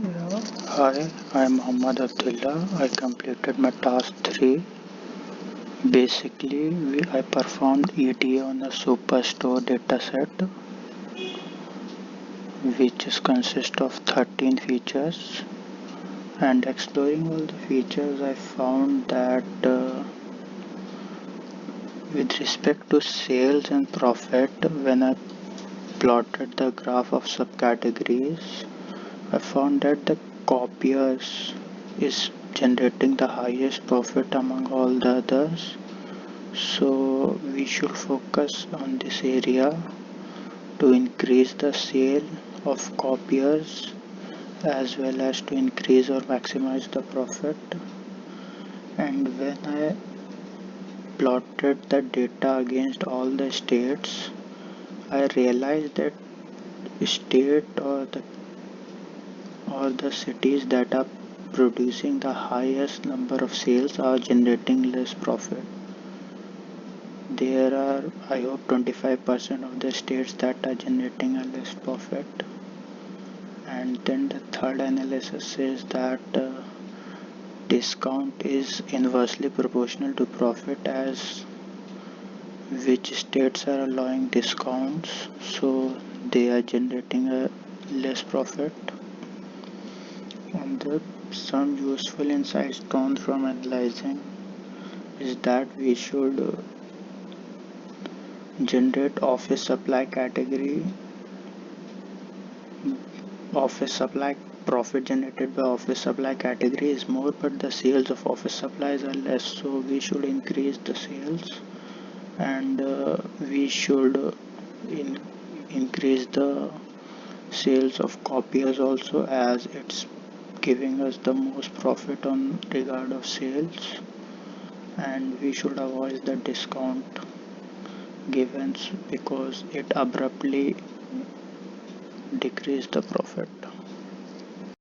Yeah. Hi, I'm Muhammad Abdullah. I completed my task 3. Basically, I performed ETA on a Superstore dataset, which is consist of 13 features. And exploring all the features, I found that with respect to sales and profit, when I plotted the graph of subcategories, I found that the copiers is generating the highest profit among all the others. So we should focus on this area to increase the sale of copiers as well as to increase or maximize the profit. And when I plotted the data against all the states, I realized that state or the cities that are producing the highest number of sales are generating less profit. There are, I hope, 25% of the states that are generating a less profit. And then the third analysis says that discount is inversely proportional to profit, as which states are allowing discounts, so they are generating a less profit. And some useful insights drawn from analyzing is that we should generate office supply profit generated by office supply category is more, but the sales of office supplies are less, so we should increase the sales. And we should increase the sales of copiers also, as it's giving us the most profit on regard of sales. And we should avoid the discount givens because it abruptly decrease the profit.